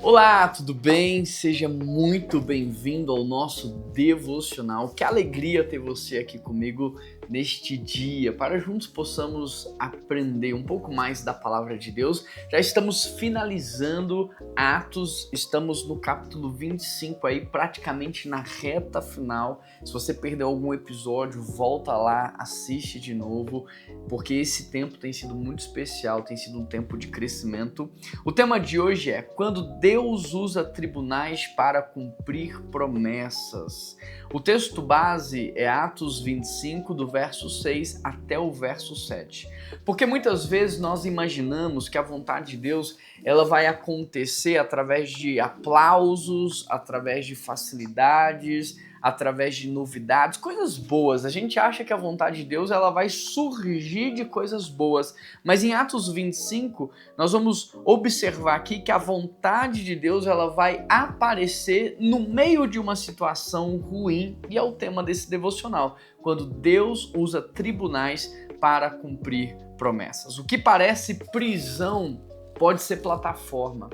Olá, tudo bem? Seja muito bem-vindo ao nosso devocional. Que alegria ter você aqui comigo neste dia, para juntos possamos aprender um pouco mais da palavra de Deus. Já estamos finalizando Atos, estamos no capítulo 25 aí, praticamente na reta final. Se você perdeu algum episódio, volta lá, assiste de novo, porque esse tempo tem sido muito especial, tem sido um tempo de crescimento. O tema de hoje é quando Deus usa tribunais para cumprir promessas. O texto base é Atos 25, do verso 6 até o verso 7. Porque muitas vezes nós imaginamos que a vontade de Deus ela vai acontecer através de aplausos, através de facilidades, através de novidades, coisas boas. A gente acha que a vontade de Deus ela vai surgir de coisas boas, mas em Atos 25 nós vamos observar aqui que a vontade de Deus ela vai aparecer no meio de uma situação ruim, e é o tema desse devocional, quando Deus usa tribunais para cumprir promessas. O que parece prisão pode ser plataforma.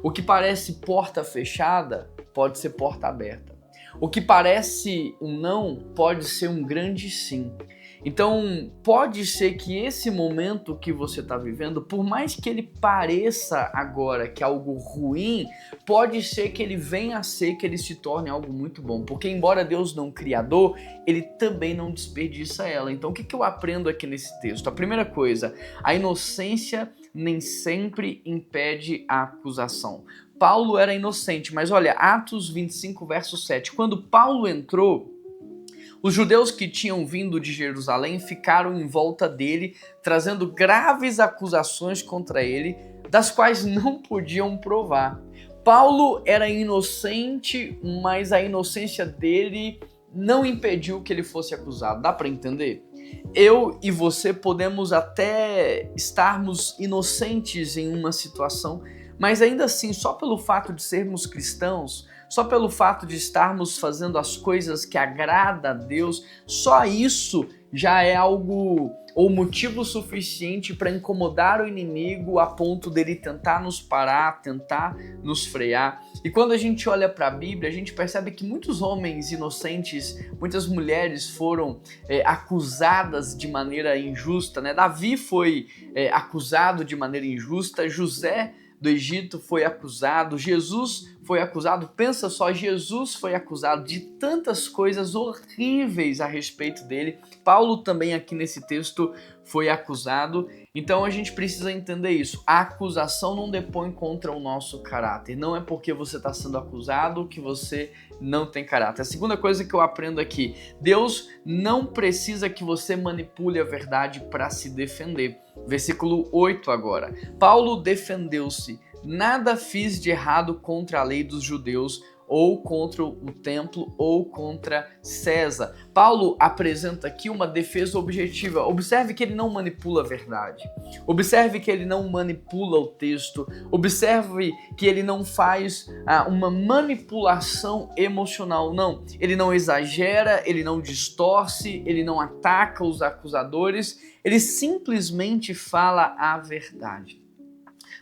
O que parece porta fechada pode ser porta aberta. O que parece um não pode ser um grande sim. Então, pode ser que esse momento que você está vivendo, por mais que ele pareça agora que é algo ruim, pode ser que ele venha a ser, que ele se torne algo muito bom. Porque embora Deus não criador, ele também não desperdiça ela. Então, o que eu aprendo aqui nesse texto? A primeira coisa, a inocência nem sempre impede a acusação. Paulo era inocente, mas olha, Atos 25, verso 7. Quando Paulo entrou, os judeus que tinham vindo de Jerusalém ficaram em volta dele, trazendo graves acusações contra ele, das quais não podiam provar. Paulo era inocente, mas a inocência dele não impediu que ele fosse acusado. Dá para entender? Eu e você podemos até estarmos inocentes em uma situação, mas ainda assim, só pelo fato de sermos cristãos, só pelo fato de estarmos fazendo as coisas que agrada a Deus, só isso já é algo ou motivo suficiente para incomodar o inimigo a ponto dele tentar nos parar, tentar nos frear. E quando a gente olha para a Bíblia, a gente percebe que muitos homens inocentes, muitas mulheres foram acusadas de maneira injusta, né? Davi foi acusado de maneira injusta, José do Egito foi acusado, Jesus foi acusado, pensa só, Jesus foi acusado de tantas coisas horríveis a respeito dele. Paulo também aqui nesse texto foi acusado, então a gente precisa entender isso. A acusação não depõe contra o nosso caráter, não é porque você está sendo acusado que você não tem caráter. A segunda coisa que eu aprendo aqui, Deus não precisa que você manipule a verdade para se defender. Versículo 8 agora. Paulo defendeu-se. Nada fiz de errado contra a lei dos judeus, ou contra o templo, ou contra César. Paulo apresenta aqui uma defesa objetiva. Observe que ele não manipula a verdade. Observe que ele não manipula o texto. Observe que ele não faz uma manipulação emocional. Não, ele não exagera, ele não distorce, ele não ataca os acusadores. Ele simplesmente fala a verdade.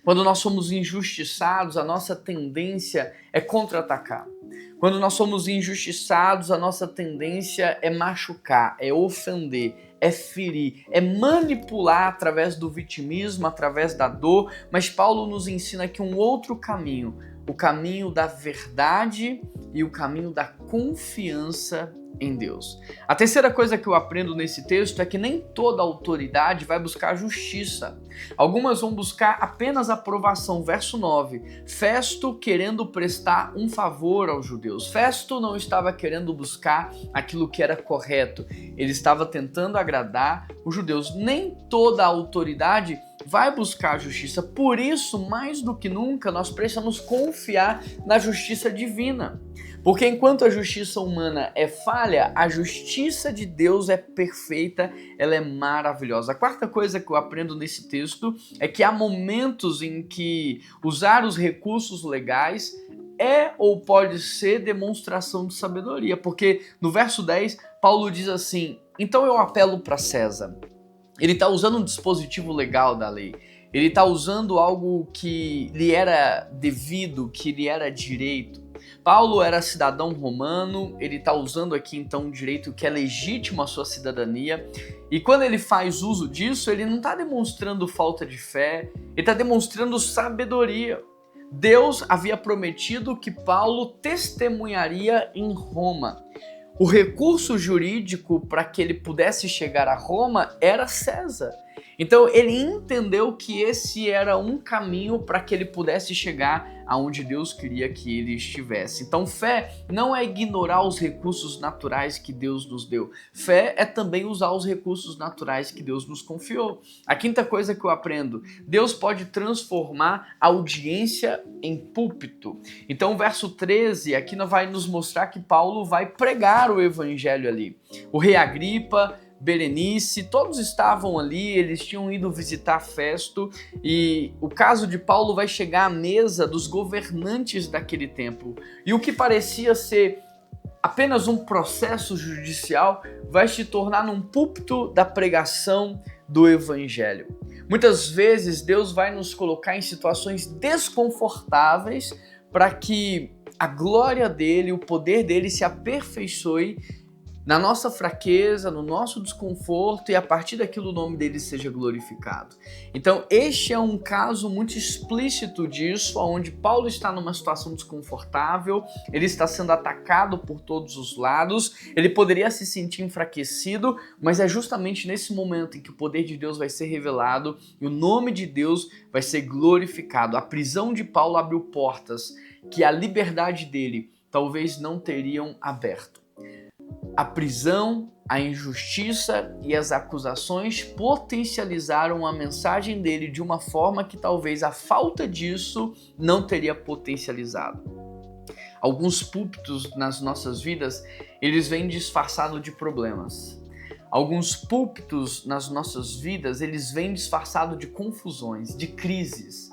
Quando nós somos injustiçados, a nossa tendência é contra-atacar. Quando nós somos injustiçados, a nossa tendência é machucar, é ofender, é ferir, é manipular através do vitimismo, através da dor. Mas Paulo nos ensina aqui um outro caminho, o caminho da verdade e o caminho da confiança em Deus. A terceira coisa que eu aprendo nesse texto é que nem toda autoridade vai buscar justiça. Algumas vão buscar apenas aprovação. Verso 9. Festo querendo prestar um favor aos judeus. Festo não estava querendo buscar aquilo que era correto. Ele estava tentando agradar os judeus. Nem toda autoridade vai buscar a justiça. Por isso, mais do que nunca, nós precisamos confiar na justiça divina. Porque enquanto a justiça humana é falha, a justiça de Deus é perfeita, ela é maravilhosa. A quarta coisa que eu aprendo nesse texto é que há momentos em que usar os recursos legais é ou pode ser demonstração de sabedoria. Porque no verso 10, Paulo diz assim, então eu apelo para César. Ele está usando um dispositivo legal da lei. ele está usando algo que lhe era devido, que lhe era direito. Paulo era cidadão romano, ele está usando aqui então um direito que é legítimo à sua cidadania, e quando ele faz uso disso, ele não está demonstrando falta de fé, ele está demonstrando sabedoria. Deus havia prometido que Paulo testemunharia em Roma. O recurso jurídico para que ele pudesse chegar a Roma era César. Então ele entendeu que esse era um caminho para que ele pudesse chegar aonde Deus queria que ele estivesse. Então fé não é ignorar os recursos naturais que Deus nos deu. Fé é também usar os recursos naturais que Deus nos confiou. A quinta coisa que eu aprendo: Deus pode transformar a audiência em púlpito. Então o verso 13 aqui vai nos mostrar que Paulo vai pregar o evangelho ali. O rei Agripa, Berenice, todos estavam ali, eles tinham ido visitar Festo, e o caso de Paulo vai chegar à mesa dos governantes daquele tempo. E o que parecia ser apenas um processo judicial vai se tornar num púlpito da pregação do evangelho. Muitas vezes Deus vai nos colocar em situações desconfortáveis para que a glória dele, o poder dele se aperfeiçoe na nossa fraqueza, no nosso desconforto, e a partir daquilo o nome dele seja glorificado. Então este é um caso muito explícito disso, onde Paulo está numa situação desconfortável, ele está sendo atacado por todos os lados, ele poderia se sentir enfraquecido, mas é justamente nesse momento em que o poder de Deus vai ser revelado e o nome de Deus vai ser glorificado. A prisão de Paulo abriu portas que a liberdade dele talvez não teriam aberto. A prisão, a injustiça e as acusações potencializaram a mensagem dele de uma forma que talvez a falta disso não teria potencializado. Alguns púlpitos nas nossas vidas, eles vêm disfarçados de problemas. Alguns púlpitos nas nossas vidas, eles vêm disfarçados de confusões, de crises.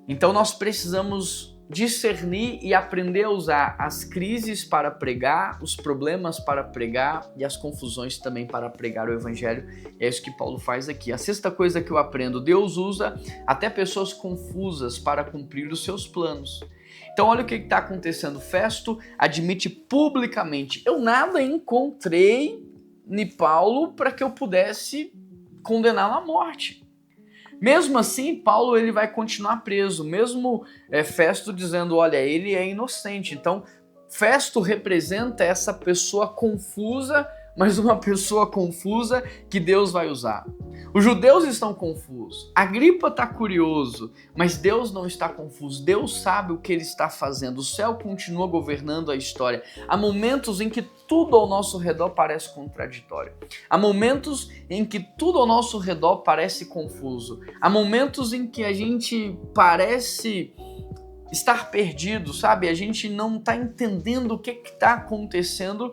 Então nós precisamos discernir e aprender a usar as crises para pregar, os problemas para pregar e as confusões também para pregar o evangelho. É isso que Paulo faz aqui. A sexta coisa que eu aprendo: Deus usa até pessoas confusas para cumprir os seus planos. Então olha o que está acontecendo. Festo admite publicamente: eu nada encontrei em Paulo para que eu pudesse condená-lo à morte. Mesmo assim, Paulo ele vai continuar preso, mesmo Festo dizendo, olha, ele é inocente. Então, Festo representa essa pessoa confusa, mas uma pessoa confusa que Deus vai usar. Os judeus estão confusos, Agripa está curioso, mas Deus não está confuso. Deus sabe o que ele está fazendo, o céu continua governando a história. Há momentos em que tudo ao nosso redor parece contraditório. Há momentos em que tudo ao nosso redor parece confuso. Há momentos em que a gente parece estar perdido, sabe? A gente não está entendendo o que está acontecendo,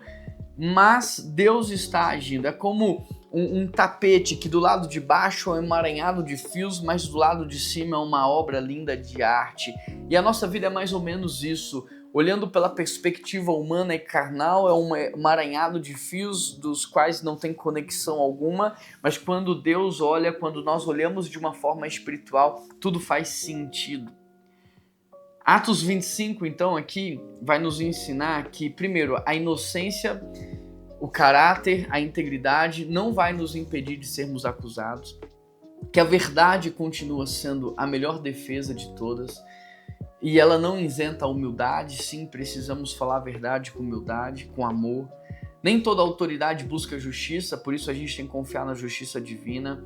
mas Deus está agindo. É como um tapete que do lado de baixo é um emaranhado de fios, mas do lado de cima é uma obra linda de arte. E a nossa vida é mais ou menos isso. Olhando pela perspectiva humana e carnal, é um emaranhado de fios dos quais não tem conexão alguma, mas quando Deus olha, quando nós olhamos de uma forma espiritual, tudo faz sentido. Atos 25, então, aqui vai nos ensinar que, primeiro, a inocência, o caráter, a integridade não vai nos impedir de sermos acusados, que a verdade continua sendo a melhor defesa de todas, e ela não isenta a humildade. Sim, precisamos falar a verdade com humildade, com amor. Nem toda autoridade busca justiça, por isso a gente tem que confiar na justiça divina.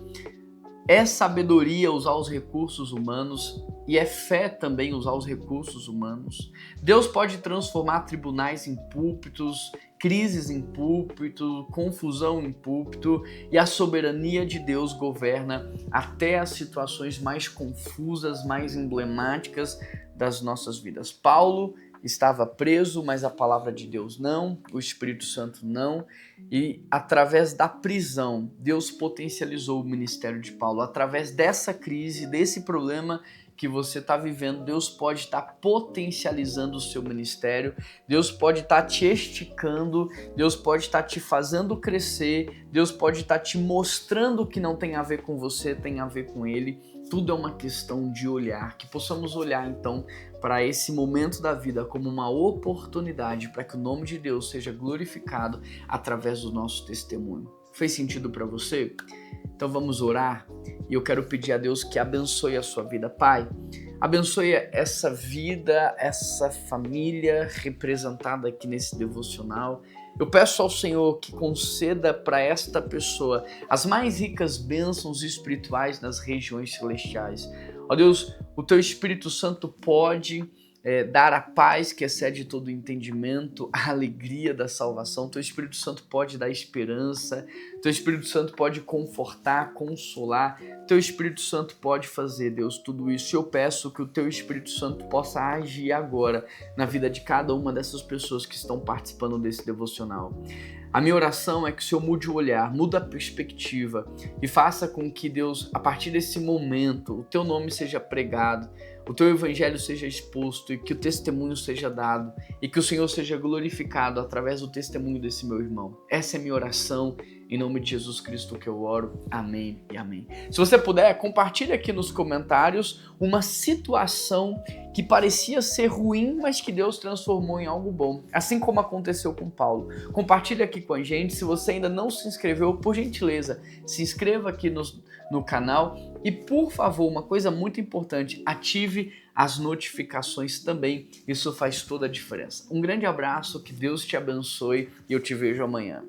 É sabedoria usar os recursos humanos e é fé também usar os recursos humanos. Deus pode transformar tribunais em púlpitos, crises em púlpito, confusão em púlpito, e a soberania de Deus governa até as situações mais confusas, mais emblemáticas das nossas vidas. Paulo estava preso, mas a palavra de Deus não, o Espírito Santo não, e através da prisão, Deus potencializou o ministério de Paulo. Através dessa crise, desse problema que você está vivendo, Deus pode estar potencializando o seu ministério, Deus pode estar te esticando, Deus pode estar te fazendo crescer, Deus pode estar te mostrando que não tem a ver com você, tem a ver com Ele. Tudo é uma questão de olhar, que possamos olhar então para esse momento da vida como uma oportunidade para que o nome de Deus seja glorificado através do nosso testemunho. Fez sentido para você? Então vamos orar e eu quero pedir a Deus que abençoe a sua vida. Pai, abençoe essa vida, essa família representada aqui nesse devocional. Eu peço ao Senhor que conceda para esta pessoa as mais ricas bênçãos espirituais nas regiões celestiais. Ó Deus, o Teu Espírito Santo pode dar a paz que excede todo entendimento, a alegria da salvação. Teu Espírito Santo pode dar esperança, Teu Espírito Santo pode confortar, consolar, Teu Espírito Santo pode fazer, Deus, tudo isso. Eu peço que o Teu Espírito Santo possa agir agora na vida de cada uma dessas pessoas que estão participando desse devocional. A minha oração é que o Senhor mude o olhar, mude a perspectiva e faça com que, Deus, a partir desse momento, o Teu nome seja pregado, o Teu evangelho seja exposto e que o testemunho seja dado e que o Senhor seja glorificado através do testemunho desse meu irmão. Essa é a minha oração, em nome de Jesus Cristo que eu oro. Amém e amém. Se você puder, compartilhe aqui nos comentários uma situação que parecia ser ruim, mas que Deus transformou em algo bom, assim como aconteceu com Paulo. Compartilhe aqui com a gente. Se você ainda não se inscreveu, por gentileza, se inscreva aqui no canal e, por favor, uma coisa muito importante, ative as notificações também. Isso faz toda a diferença. Um grande abraço, que Deus te abençoe e eu te vejo amanhã.